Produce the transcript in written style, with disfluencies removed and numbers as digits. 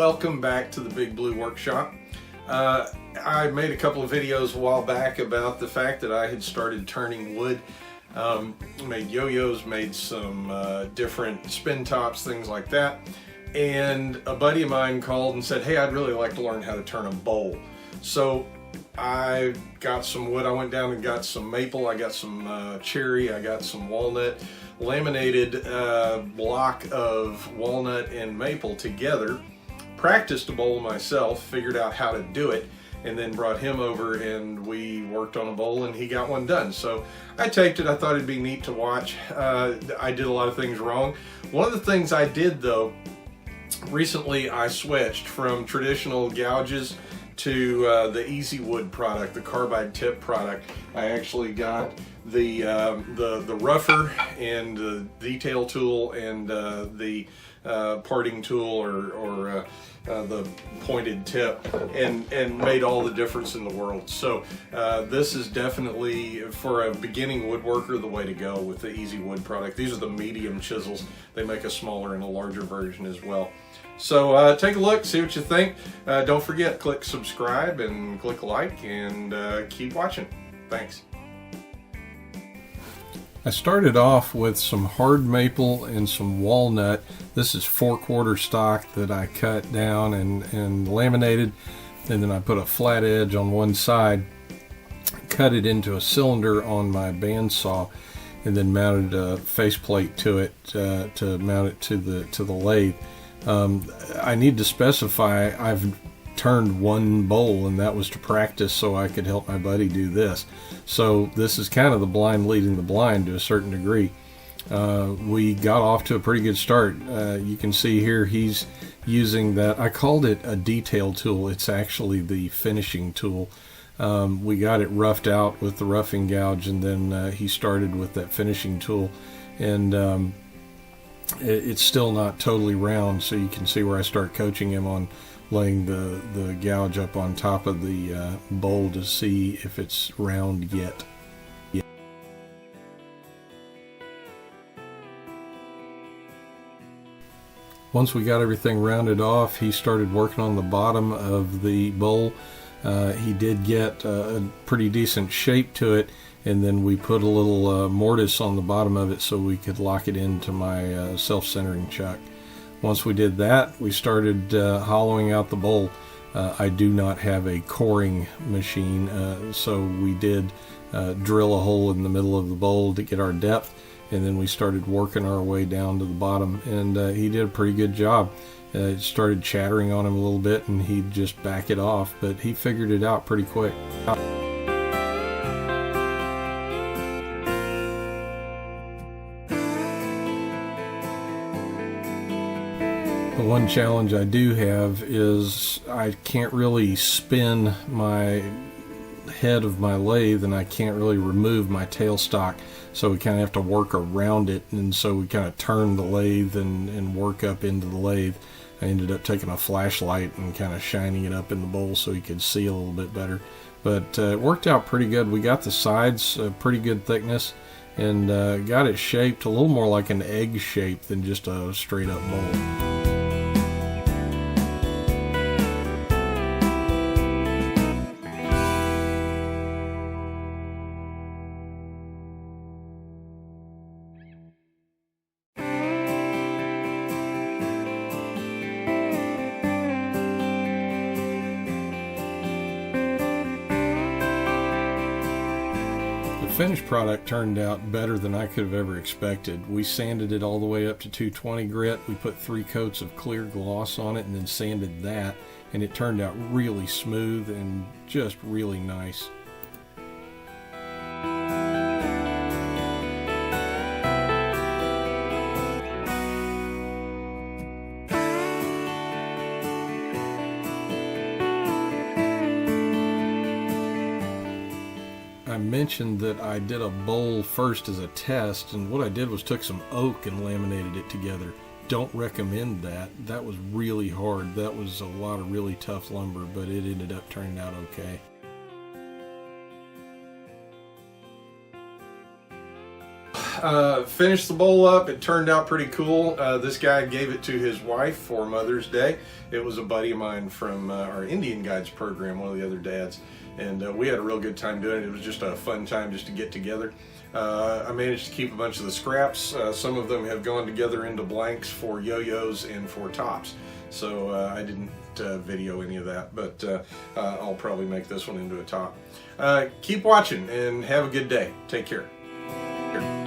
welcome back to the Big Blue Workshop. I made a couple of videos a while back about the fact that I had started turning wood. Made yo-yos, made some different spin tops, things like that. And a buddy of mine called and said, hey, I'd really like to learn how to turn a bowl. So I got some wood. I went down and got some maple, I got some cherry, I got some walnut, laminated block of walnut and maple together, practiced a bowl myself, figured out how to do it, and then brought him over and we worked on a bowl and he got one done. So I taped it. I thought it'd be neat to watch. I did a lot of things wrong. One of the things I did though, recently I switched from traditional gouges to the Easy Wood product, the carbide tip product. I actually got the rougher and the detail tool and the parting tool or the pointed tip, and made all the difference in the world. So this is definitely, for a beginning woodworker, the way to go with the Easy Wood product. These are the medium chisels. They make a smaller and a larger version as well. So take a look, see what you think. Don't forget, click subscribe and click like, and keep watching. Thanks. I started off with some hard maple and some walnut. This is 4/4 stock that I cut down and laminated, and then I put a flat edge on one side, cut it into a cylinder on my bandsaw, and then mounted a faceplate to it to mount it to the lathe. I need to specify I've turned one bowl, and that was to practice so I could help my buddy do this. So this is kind of the blind leading the blind to a certain degree. We got off to a pretty good start. You can see here he's using that, I called it a detail tool. It's actually the finishing tool. We got it roughed out with the roughing gouge, and then he started with that finishing tool, and it's still not totally round, so you can see where I start coaching him on laying the gouge up on top of the bowl to see if it's round yet. Once we got everything rounded off, he started working on the bottom of the bowl. He did get a pretty decent shape to it, and then we put a little mortise on the bottom of it so we could lock it into my self-centering chuck. Once we did that, we started hollowing out the bowl. I do not have a coring machine, so we did drill a hole in the middle of the bowl to get our depth, and then we started working our way down to the bottom, and he did a pretty good job. It started chattering on him a little bit, and he'd just back it off, but he figured it out pretty quick. The one challenge I do have is I can't really spin my head of my lathe, and I can't really remove my tailstock, so we kind of have to work around it, and so we kind of turn the lathe and work up into the lathe. I ended up taking a flashlight and kind of shining it up in the bowl so you could see a little bit better, but it worked out pretty good. We got the sides a pretty good thickness, and got it shaped a little more like an egg shape than just a straight up bowl. The finished product turned out better than I could have ever expected. We sanded it all the way up to 220 grit. We put 3 coats of clear gloss on it and then sanded that, and it turned out really smooth and just really nice. I mentioned that I did a bowl first as a test, and what I did was took some oak and laminated it together. Don't recommend that. That was really hard. That was a lot of really tough lumber, but it ended up turning out okay. finished the bowl up. It turned out pretty cool. This guy gave it to his wife for Mother's Day. It was a buddy of mine from our Indian Guides program, one of the other dads, and we had a real good time doing it. It was just a fun time just to get together. I managed to keep a bunch of the scraps. Some of them have gone together into blanks for yo-yos and for tops. So I didn't video any of that, but I'll probably make this one into a top. Keep watching and have a good day. Take care. Here.